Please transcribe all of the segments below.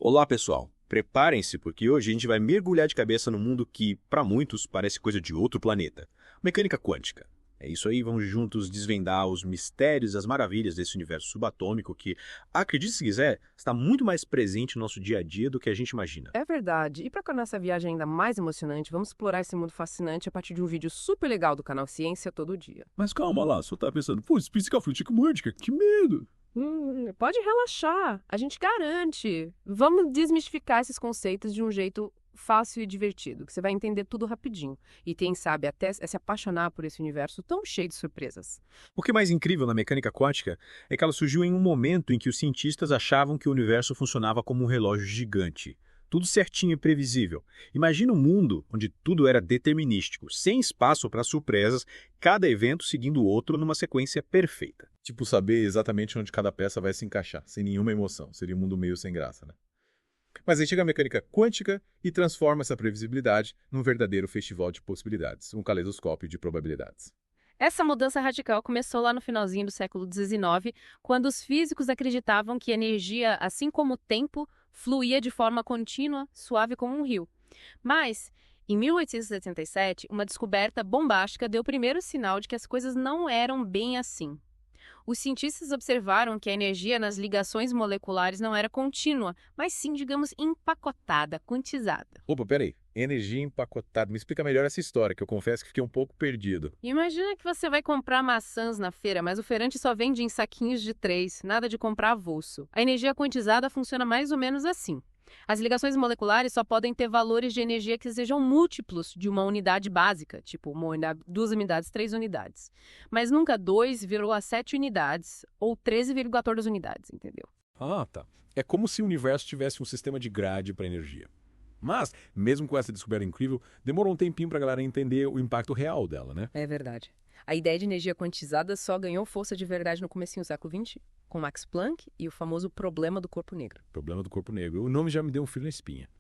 Olá, pessoal. Preparem-se, porque hoje a gente vai mergulhar de cabeça no mundo que, para muitos, parece coisa de outro planeta. Mecânica quântica. É isso aí, vamos juntos desvendar os mistérios e as maravilhas desse universo subatômico que, acredite se quiser, está muito mais presente no nosso dia a dia do que a gente imagina. É verdade. E para tornar essa viagem ainda mais emocionante, vamos explorar esse mundo fascinante a partir de um vídeo super legal do canal Ciência Todo Dia. Mas calma lá, só tá pensando, pô, física fluídica quântica, que medo! Pode relaxar, a gente garante. Vamos desmistificar esses conceitos de um jeito fácil e divertido, que você vai entender tudo rapidinho. E quem sabe até se apaixonar por esse universo tão cheio de surpresas. O que é mais incrível na mecânica quântica é que ela surgiu em um momento em que os cientistas achavam que o universo funcionava como um relógio gigante. Tudo certinho e previsível. Imagina um mundo onde tudo era determinístico, sem espaço para surpresas, cada evento seguindo o outro numa sequência perfeita. Tipo, saber exatamente onde cada peça vai se encaixar, sem nenhuma emoção. Seria um mundo meio sem graça, né? Mas aí chega a mecânica quântica e transforma essa previsibilidade num verdadeiro festival de possibilidades, um caleidoscópio de probabilidades. Essa mudança radical começou lá no finalzinho do século XIX, quando os físicos acreditavam que a energia, assim como o tempo, fluía de forma contínua, suave como um rio. Mas, em 1877, uma descoberta bombástica deu o primeiro sinal de que as coisas não eram bem assim. Os cientistas observaram que a energia nas ligações moleculares não era contínua, mas sim, digamos, empacotada, quantizada. Opa, peraí. Energia empacotada. Me explica melhor essa história, que eu confesso que fiquei um pouco perdido. Imagina que você vai comprar maçãs na feira, mas o feirante só vende em saquinhos de 3, nada de comprar avulso. A energia quantizada funciona mais ou menos assim. As ligações moleculares só podem ter valores de energia que sejam múltiplos de uma unidade básica, tipo 2 unidades, 3 unidades. Mas nunca 2,7 unidades ou 13,14 unidades, entendeu? Ah, tá. É como se o universo tivesse um sistema de grade para energia. Mas, mesmo com essa descoberta incrível, demorou um tempinho pra galera entender o impacto real dela, né? É verdade. A ideia de energia quantizada só ganhou força de verdade no comecinho do século XX, com Max Planck e o famoso problema do corpo negro. Problema do corpo negro. O nome já me deu um frio na espinha.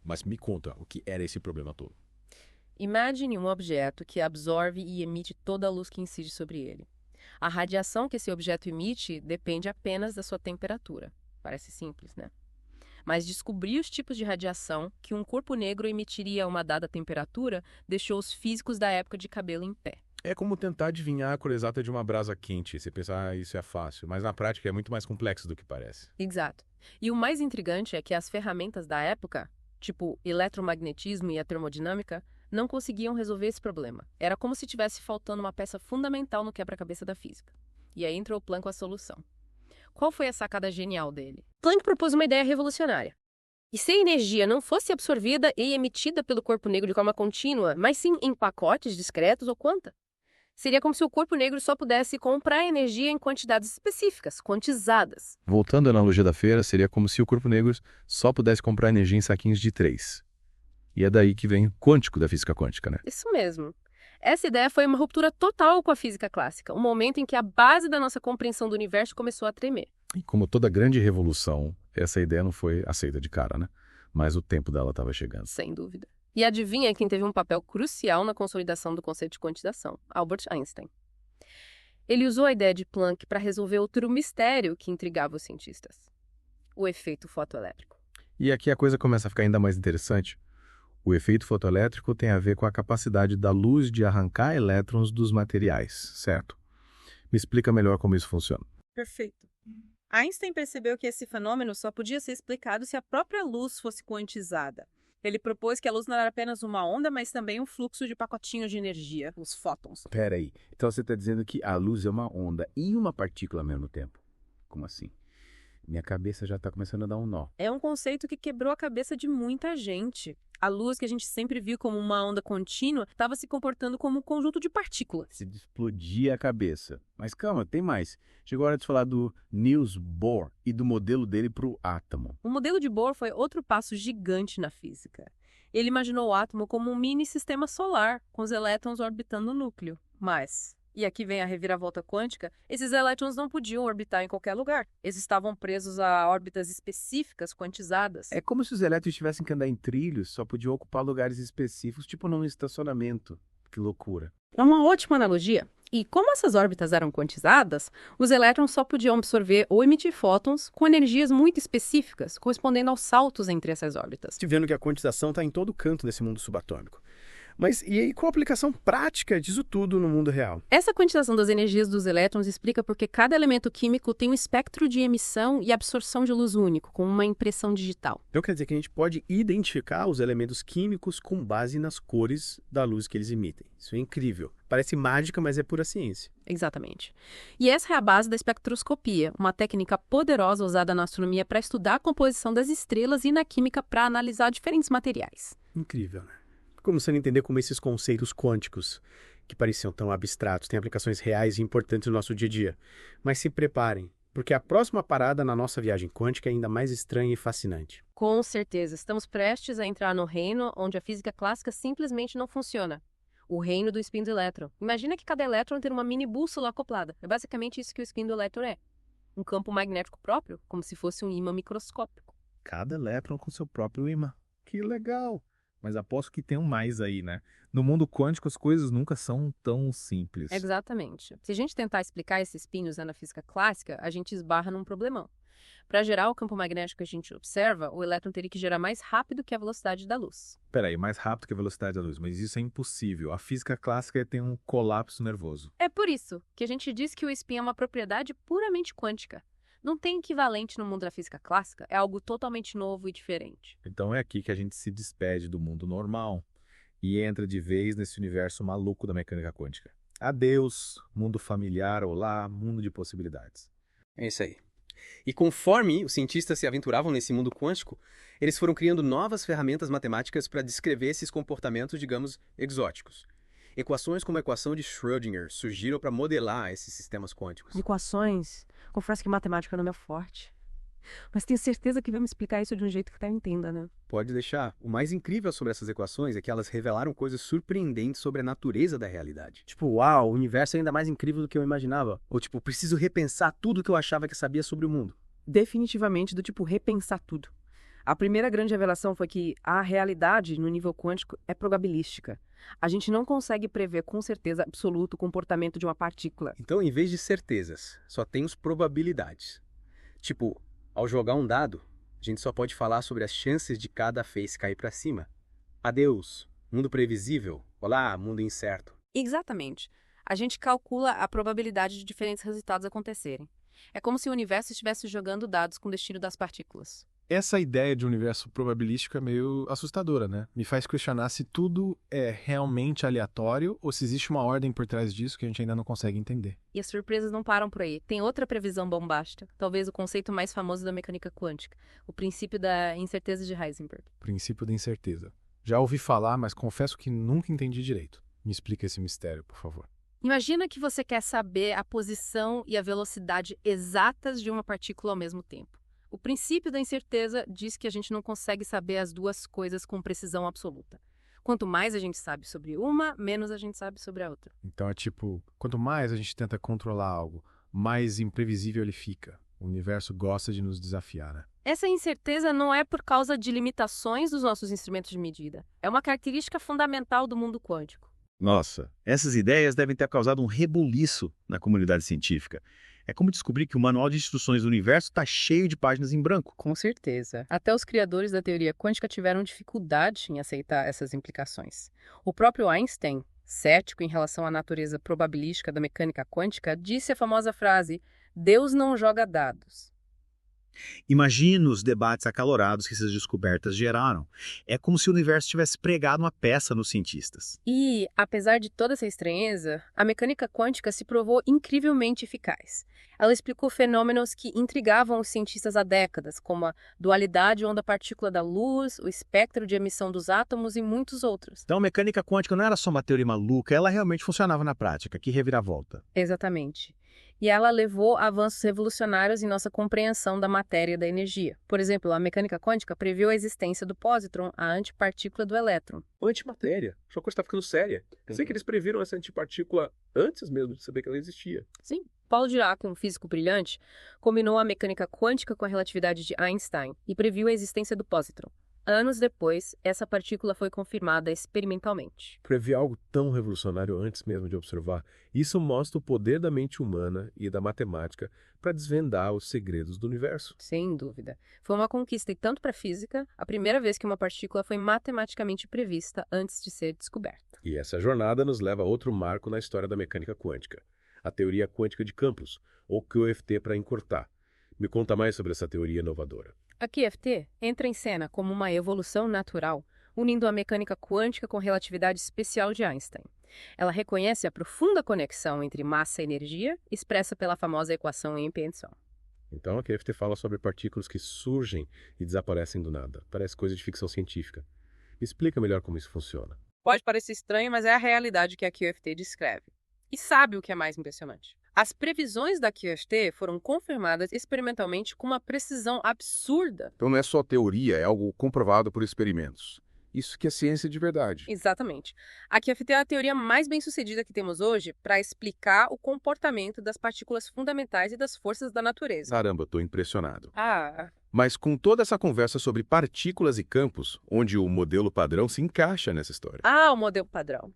Mas me conta, o que era esse problema todo? Imagine um objeto que absorve e emite toda a luz que incide sobre ele. A radiação que esse objeto emite depende apenas da sua temperatura. Parece simples, né? Mas descobrir os tipos de radiação que um corpo negro emitiria a uma dada temperatura deixou os físicos da época de cabelo em pé. É como tentar adivinhar a cor exata de uma brasa quente. Você pensa, isso é fácil. Mas na prática é muito mais complexo do que parece. Exato. E o mais intrigante é que as ferramentas da época, tipo eletromagnetismo e a termodinâmica, não conseguiam resolver esse problema. Era como se tivesse faltando uma peça fundamental no quebra-cabeça da física. E aí entrou o Planck com a solução. Qual foi a sacada genial dele? Planck propôs uma ideia revolucionária. E se a energia não fosse absorvida e emitida pelo corpo negro de forma contínua, mas sim em pacotes discretos ou quanta? Seria como se o corpo negro só pudesse comprar energia em quantidades específicas, quantizadas. Voltando à analogia da feira, seria como se o corpo negro só pudesse comprar energia em saquinhos de 3. E é daí que vem o quântico da física quântica, né? Isso mesmo. Essa ideia foi uma ruptura total com a física clássica, um momento em que a base da nossa compreensão do universo começou a tremer. E como toda grande revolução, essa ideia não foi aceita de cara, né? Mas o tempo dela estava chegando. Sem dúvida. E adivinha quem teve um papel crucial na consolidação do conceito de quantização? Albert Einstein. Ele usou a ideia de Planck para resolver outro mistério que intrigava os cientistas: o efeito fotoelétrico. E aqui a coisa começa a ficar ainda mais interessante. O efeito fotoelétrico tem a ver com a capacidade da luz de arrancar elétrons dos materiais, certo? Me explica melhor como isso funciona. Perfeito. Einstein percebeu que esse fenômeno só podia ser explicado se a própria luz fosse quantizada. Ele propôs que a luz não era apenas uma onda, mas também um fluxo de pacotinhos de energia, os fótons. Pera aí, então você está dizendo que a luz é uma onda e uma partícula ao mesmo tempo? Como assim? Minha cabeça já está começando a dar um nó. É um conceito que quebrou a cabeça de muita gente. A luz, que a gente sempre viu como uma onda contínua, estava se comportando como um conjunto de partículas. Se explodir a cabeça. Mas calma, tem mais. Chegou a hora de falar do Niels Bohr e do modelo dele para o átomo. O modelo de Bohr foi outro passo gigante na física. Ele imaginou o átomo como um mini sistema solar, com os elétrons orbitando o núcleo. Mas, e aqui vem a reviravolta quântica, esses elétrons não podiam orbitar em qualquer lugar. Eles estavam presos a órbitas específicas, quantizadas. É como se os elétrons tivessem que andar em trilhos, só podiam ocupar lugares específicos, tipo num estacionamento. Que loucura. É uma ótima analogia. E como essas órbitas eram quantizadas, os elétrons só podiam absorver ou emitir fótons com energias muito específicas, correspondendo aos saltos entre essas órbitas. Vendo que a quantização está em todo canto desse mundo subatômico. Mas e aí, qual a aplicação prática disso tudo no mundo real? Essa quantização das energias dos elétrons explica porque cada elemento químico tem um espectro de emissão e absorção de luz único, com uma impressão digital. Então quer dizer que a gente pode identificar os elementos químicos com base nas cores da luz que eles emitem. Isso é incrível. Parece mágica, mas é pura ciência. Exatamente. E essa é a base da espectroscopia, uma técnica poderosa usada na astronomia para estudar a composição das estrelas e na química para analisar diferentes materiais. Incrível, né? Começando a entender como esses conceitos quânticos, que pareciam tão abstratos, têm aplicações reais e importantes no nosso dia a dia. Mas se preparem, porque a próxima parada na nossa viagem quântica é ainda mais estranha e fascinante. Com certeza, estamos prestes a entrar no reino onde a física clássica simplesmente não funciona. O reino do spin do elétron. Imagina que cada elétron tem uma mini bússola acoplada. É basicamente isso que o spin do elétron é. Um campo magnético próprio, como se fosse um ímã microscópico. Cada elétron com seu próprio ímã. Que legal! Mas aposto que tem um mais aí, né? No mundo quântico, as coisas nunca são tão simples. Exatamente. Se a gente tentar explicar esse spin usando a física clássica, a gente esbarra num problemão. Para gerar o campo magnético que a gente observa, o elétron teria que gerar mais rápido que a velocidade da luz. Peraí, mais rápido que a velocidade da luz, mas isso é impossível. A física clássica tem um colapso nervoso. É por isso que a gente diz que o spin é uma propriedade puramente quântica. Não tem equivalente no mundo da física clássica, é algo totalmente novo e diferente. Então é aqui que a gente se despede do mundo normal e entra de vez nesse universo maluco da mecânica quântica. Adeus, mundo familiar, olá, mundo de possibilidades. É isso aí. E conforme os cientistas se aventuravam nesse mundo quântico, eles foram criando novas ferramentas matemáticas para descrever esses comportamentos, digamos, exóticos. Equações como a equação de Schrödinger surgiram para modelar esses sistemas quânticos. Equações? Confesso que matemática não é meu forte. Mas tenho certeza que vai me explicar isso de um jeito que eu entenda, né? Pode deixar. O mais incrível sobre essas equações é que elas revelaram coisas surpreendentes sobre a natureza da realidade. Uau, o universo é ainda mais incrível do que eu imaginava. Ou preciso repensar tudo que eu achava que sabia sobre o mundo. Definitivamente do repensar tudo. A primeira grande revelação foi que a realidade no nível quântico é probabilística. A gente não consegue prever com certeza absoluta o comportamento de uma partícula. Então, em vez de certezas, só temos probabilidades. Ao jogar um dado, a gente só pode falar sobre as chances de cada face cair para cima. Adeus, mundo previsível. Olá, mundo incerto. Exatamente. A gente calcula a probabilidade de diferentes resultados acontecerem. É como se o universo estivesse jogando dados com o destino das partículas. Essa ideia de universo probabilístico é meio assustadora, né? Me faz questionar se tudo é realmente aleatório ou se existe uma ordem por trás disso que a gente ainda não consegue entender. E as surpresas não param por aí. Tem outra previsão bombástica, talvez o conceito mais famoso da mecânica quântica, o princípio da incerteza de Heisenberg. Princípio da incerteza. Já ouvi falar, mas confesso que nunca entendi direito. Me explica esse mistério, por favor. Imagina que você quer saber a posição e a velocidade exatas de uma partícula ao mesmo tempo. O princípio da incerteza diz que a gente não consegue saber as duas coisas com precisão absoluta. Quanto mais a gente sabe sobre uma, menos a gente sabe sobre a outra. Então é quanto mais a gente tenta controlar algo, mais imprevisível ele fica. O universo gosta de nos desafiar, né? Essa incerteza não é por causa de limitações dos nossos instrumentos de medida. É uma característica fundamental do mundo quântico. Nossa, essas ideias devem ter causado um rebuliço na comunidade científica. É como descobrir que o manual de instruções do universo está cheio de páginas em branco. Com certeza. Até os criadores da teoria quântica tiveram dificuldade em aceitar essas implicações. O próprio Einstein, cético em relação à natureza probabilística da mecânica quântica, disse a famosa frase: Deus não joga dados. Imagina os debates acalorados que essas descobertas geraram. É como se o universo tivesse pregado uma peça nos cientistas. E, apesar de toda essa estranheza, a mecânica quântica se provou incrivelmente eficaz. Ela explicou fenômenos que intrigavam os cientistas há décadas, como a dualidade onda-partícula da luz, o espectro de emissão dos átomos e muitos outros. Então a mecânica quântica não era só uma teoria maluca, ela realmente funcionava na prática. Que reviravolta. Exatamente. E ela levou a avanços revolucionários em nossa compreensão da matéria e da energia. Por exemplo, a mecânica quântica previu a existência do pósitron, a antipartícula do elétron. Antimatéria. A coisa está ficando séria. Sei que eles previram essa antipartícula antes mesmo de saber que ela existia. Sim. Paul Dirac, um físico brilhante, combinou a mecânica quântica com a relatividade de Einstein e previu a existência do pósitron. Anos depois, essa partícula foi confirmada experimentalmente. Prever algo tão revolucionário antes mesmo de observar, isso mostra o poder da mente humana e da matemática para desvendar os segredos do universo. Sem dúvida. Foi uma conquista e tanto para a física, a primeira vez que uma partícula foi matematicamente prevista antes de ser descoberta. E essa jornada nos leva a outro marco na história da mecânica quântica, a teoria quântica de campos, ou QFT para encurtar. Me conta mais sobre essa teoria inovadora. A QFT entra em cena como uma evolução natural, unindo a mecânica quântica com a relatividade especial de Einstein. Ela reconhece a profunda conexão entre massa e energia, expressa pela famosa equação Young-Peterson. Então a QFT fala sobre partículas que surgem e desaparecem do nada. Parece coisa de ficção científica. Me explica melhor como isso funciona. Pode parecer estranho, mas é a realidade que a QFT descreve. E sabe o que é mais impressionante? As previsões da QFT foram confirmadas experimentalmente com uma precisão absurda. Então não é só teoria, é algo comprovado por experimentos. Isso que é ciência de verdade. Exatamente. A QFT é a teoria mais bem-sucedida que temos hoje para explicar o comportamento das partículas fundamentais e das forças da natureza. Caramba, eu tô impressionado. Ah, Mas com toda essa conversa sobre partículas e campos, onde o modelo padrão se encaixa nessa história? o modelo padrão.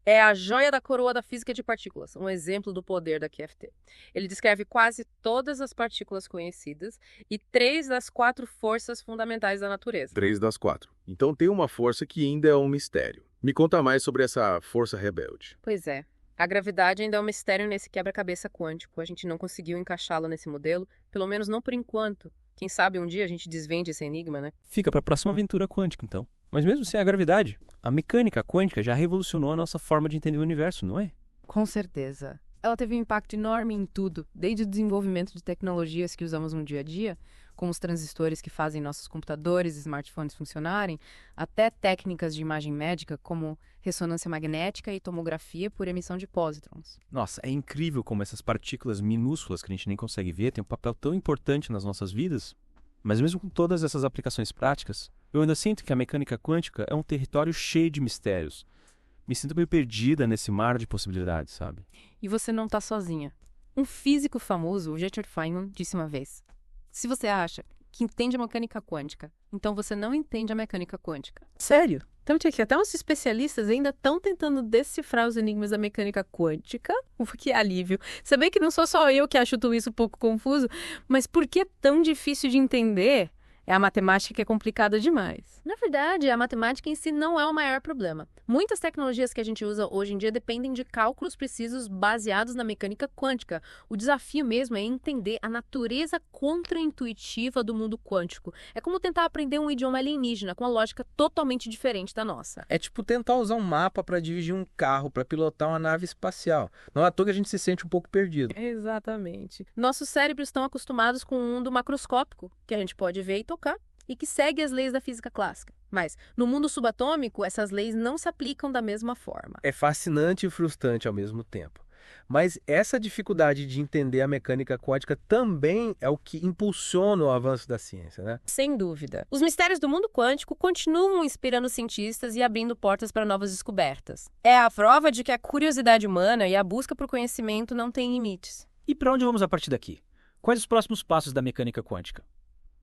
É a joia da coroa da física de partículas, um exemplo do poder da QFT. Ele descreve quase todas as partículas conhecidas e 3 das 4 forças fundamentais da natureza. 3 das 4. Então tem uma força que ainda é um mistério. Me conta mais sobre essa força rebelde. Pois é. A gravidade ainda é um mistério nesse quebra-cabeça quântico. A gente não conseguiu encaixá-lo nesse modelo, pelo menos não por enquanto. Quem sabe um dia a gente desvende esse enigma, né? Fica para a próxima aventura quântica, então. Mas mesmo sem a gravidade, a mecânica quântica já revolucionou a nossa forma de entender o universo, não é? Com certeza. Ela teve um impacto enorme em tudo, desde o desenvolvimento de tecnologias que usamos no dia a dia, como os transistores que fazem nossos computadores e smartphones funcionarem, até técnicas de imagem médica como ressonância magnética e tomografia por emissão de pósitrons. Nossa, é incrível como essas partículas minúsculas que a gente nem consegue ver têm um papel tão importante nas nossas vidas. Mas mesmo com todas essas aplicações práticas, eu ainda sinto que a mecânica quântica é um território cheio de mistérios. Me sinto meio perdida nesse mar de possibilidades, sabe? E você não está sozinha. Um físico famoso, o Richard Feynman, disse uma vez: se você acha que entende a mecânica quântica, então você não entende a mecânica quântica. Sério? Então, tia, que até uns especialistas ainda estão tentando decifrar os enigmas da mecânica quântica. Que alívio. Saber que não sou só eu que acho tudo isso um pouco confuso, mas por que é tão difícil de entender? É a matemática que é complicada demais. Na verdade, a matemática em si não é o maior problema. Muitas tecnologias que a gente usa hoje em dia dependem de cálculos precisos baseados na mecânica quântica. O desafio mesmo é entender a natureza contraintuitiva do mundo quântico. É como tentar aprender um idioma alienígena com uma lógica totalmente diferente da nossa. É tipo tentar usar um mapa para dirigir um carro, para pilotar uma nave espacial. Não é à toa que a gente se sente um pouco perdido. Exatamente. Nossos cérebros estão acostumados com um mundo macroscópico, que a gente pode ver e tocar, e que segue as leis da física clássica. Mas, no mundo subatômico, essas leis não se aplicam da mesma forma. É fascinante e frustrante ao mesmo tempo. Mas essa dificuldade de entender a mecânica quântica também é o que impulsiona o avanço da ciência, né? Sem dúvida. Os mistérios do mundo quântico continuam inspirando cientistas e abrindo portas para novas descobertas. É a prova de que a curiosidade humana e a busca por conhecimento não têm limites. E para onde vamos a partir daqui? Quais os próximos passos da mecânica quântica?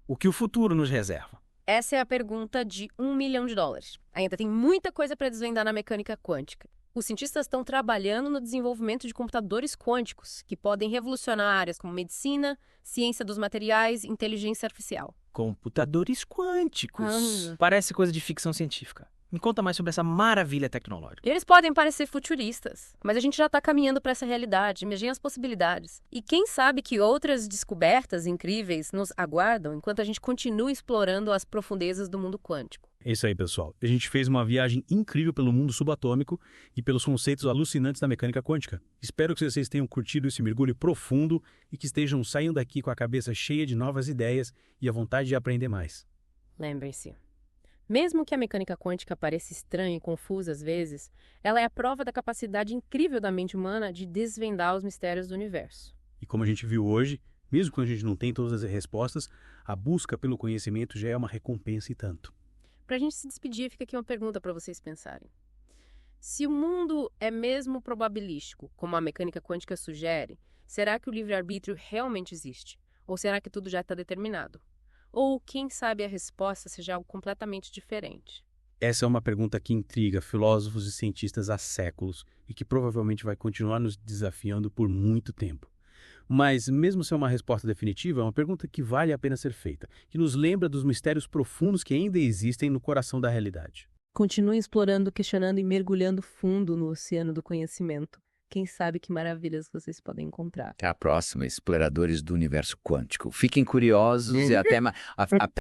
O que o futuro nos reserva? Essa é a pergunta de $1 milhão. Ainda tem muita coisa para desvendar na mecânica quântica. Os cientistas estão trabalhando no desenvolvimento de computadores quânticos, que podem revolucionar áreas como medicina, ciência dos materiais e inteligência artificial. Computadores quânticos. Parece coisa de ficção científica. Me conta mais sobre essa maravilha tecnológica. Eles podem parecer futuristas, mas a gente já está caminhando para essa realidade, imagina as possibilidades. E quem sabe que outras descobertas incríveis nos aguardam enquanto a gente continua explorando as profundezas do mundo quântico. É isso aí, pessoal. A gente fez uma viagem incrível pelo mundo subatômico e pelos conceitos alucinantes da mecânica quântica. Espero que vocês tenham curtido esse mergulho profundo e que estejam saindo daqui com a cabeça cheia de novas ideias e a vontade de aprender mais. Lembrem-se, mesmo que a mecânica quântica pareça estranha e confusa às vezes, ela é a prova da capacidade incrível da mente humana de desvendar os mistérios do universo. E como a gente viu hoje, mesmo quando a gente não tem todas as respostas, a busca pelo conhecimento já é uma recompensa e tanto. Para a gente se despedir, fica aqui uma pergunta para vocês pensarem. Se o mundo é mesmo probabilístico, como a mecânica quântica sugere, será que o livre-arbítrio realmente existe? Ou será que tudo já está determinado? Ou, quem sabe, a resposta seja algo completamente diferente? Essa é uma pergunta que intriga filósofos e cientistas há séculos e que provavelmente vai continuar nos desafiando por muito tempo. Mas, mesmo sem uma resposta definitiva, é uma pergunta que vale a pena ser feita, que nos lembra dos mistérios profundos que ainda existem no coração da realidade. Continuem explorando, questionando e mergulhando fundo no oceano do conhecimento. Quem sabe que maravilhas vocês podem encontrar. Até a próxima, exploradores do universo quântico. Fiquem curiosos e até